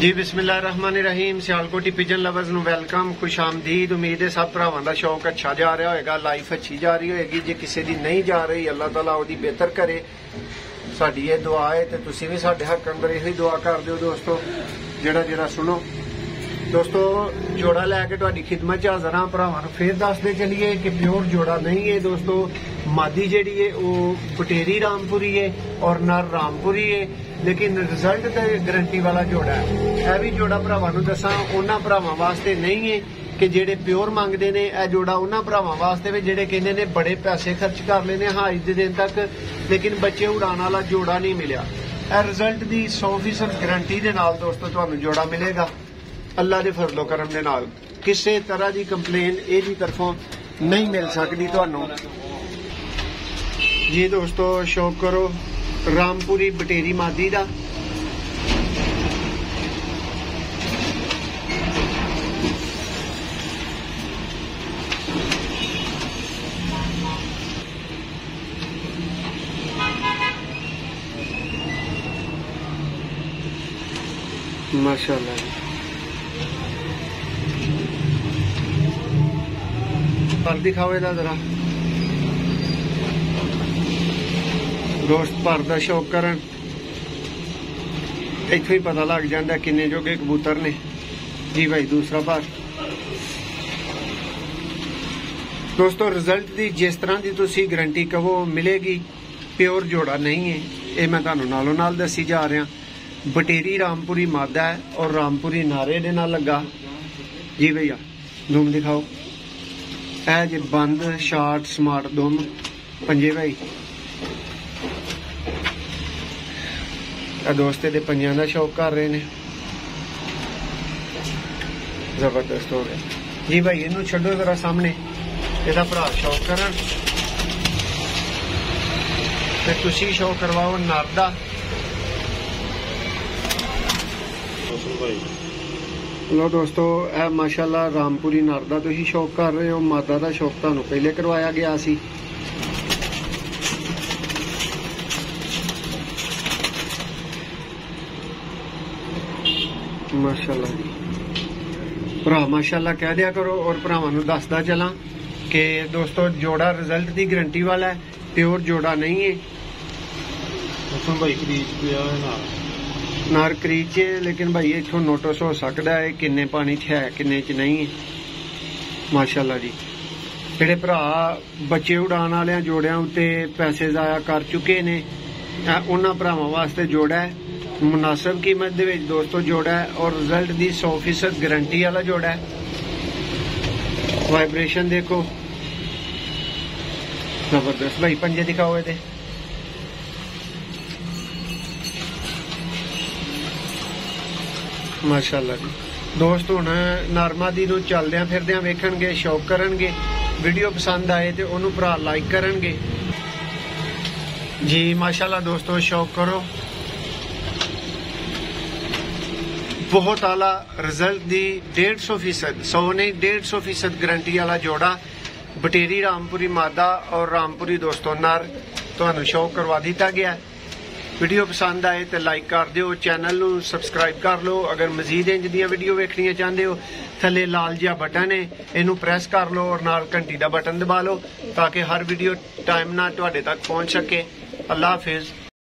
जी बिस्मिल्लाहिर्रहमानिर्रहीम। Sialkoti pigeon lovers ਨੂੰ welcome, खुश आमदीद। उम्मीद है सब ਭਰਾਵਾਂ ਦਾ शौक अच्छा जा रहा होगा, लाइफ अच्छी जा रही होगी। जे किसी ਦੀ नहीं जा रही, अल्लाह ताला ਉਹਦੀ बेहतर करे। ਸਾਡੀ ਇਹ दुआ है ਤੇ ਤੁਸੀਂ ਵੀ ਸਾਡੇ ਹੱਕ ਅੰਦਰ ਇਹੋ ਹੀ दुआ कर ਦਿਓ दोस्तों। ਜਿਹੜਾ सुनो दोस्तों, जोड़ा लैके तुहाडी खिदमत च हाज़र हां। भरावां नूं फिर दसदे चलिए कि प्योर जोड़ा नहीं है दोस्तों। मादी जिहड़ी है वो पटेरी रामपुरी है और नर रामपुरी है, लेकिन रिजल्ट तो गारंटी वाला जोड़ा है। यह भी जोड़ा भरावां नूं दसां उन्हां भरावां वास्ते नहीं है कि जेडे प्योर मंगते ने। यह जोड़ा उन्हां भरावां वास्ते भी जेडे कहंदे ने बड़े पैसे खर्च कर लेने हाज दे दिन तक, लेकिन बच्चे उड़ाने वाला जोड़ा नहीं मिलिया। यह रिजल्ट की 100% गारंटी के नाल दोस्तों तुहानूं जोड़ा मिलेगा अल्लाह के फजलो करम दे नाल। किसी तरह की कंप्लेन इहदी तरफों नहीं मिल सकती तुहानूं। जी दोस्तों, शौक करो रामपुरी बटेरी मादी दा। माशाल्लाह जी, पर दिखाओ इहदा जरा दोस्त। पर दा शौक करन इत्थों ही पता लग जाता किन्ने जोगे कबूतर ने। जी भाई, दूसरा पर दोस्तों रिजल्ट की जिस तरह की तुसी गारंटी कहो मिलेगी, प्योर जोड़ा नहीं है। ये मैं तुहानूं नालों नाल दसी जा रहा। बटेरी रामपुरी मादा है और रामपुरी नारे दे नाल लगा। जी भैया दुम दिखाओ। है जी बंद शार्ट स्मार्ट दुम पंजे भाई। दोस्त दे पंजां दा शौक कर रहे हैं, जबरदस्त हो गया। जी भाई इनू छड्डो जरा सामने, इहदा भरा शौक करन ते तुसी शौक करवाओ नर दा। लो दोस्तों, यह माशाल्लाह रामपुरी नर दा तुसी शौक कर रहे हो। मादा दा शौक तुहानूं पहले करवाया गया सी। माशाल्लाह जी, भरा माशाल्लाह कह दिया करो। और भरावां नूं दसदा चला कि दोस्तों जोड़ा रिजल्ट की गारंटी वाला है, प्योर जोड़ा नहीं है। भाई क्रीज पिया है नार क्रीज है, लेकिन भाई इथों नोटिस हो सकता है किन्ने पानी च है किन्ने च नहीं है। माशाल्लाह जी, जेडे भरा बच्चे उड़ाने वाले जोड़ियां उत्ते पैसे जाया कर चुके ने, उन्हां भरावां वास्ते जोड़ा है। मुनासिब कीमत दे विच दोस्तों जोड़ा है और रिजल्ट की 100% गारंटी वाला जोड़ा है। वाइब्रेशन देखो जबरदस्त। भाई पंजे दिखाओ ये माशाल्लाह जी। दोस्त हुण नरमादी नूं चलदियां फिरदियां वेखणगे, शौक करनगे। वीडियो पसंद आए तो उन्होंने भरा लाइक करनगे। जी माशाल्लाह दोस्तों, शौक करो। बहुत आला रिजल्ट दी 150%, 100 नहीं 150% गारंटी वाला जोड़ा बटेरी रामपुरी मादा और रामपुरी दोस्तों नर तुहानूं शौक करवा दिता गया। वीडियो पसंद आए तो लाइक कर दिओ, चैनल नूं सबसक्राइब कर लो। अगर मजीद इंज दियां वीडियो वेखणियां चाहते हो, थले लाल जिहा बटन है, इनू प्रेस कर लो और नाल घंटी दा बटन दबा लो ताकि हर वीडियो टाइम नाल तुहाडे तक पहुंच सके। अल्लाह हाफिज।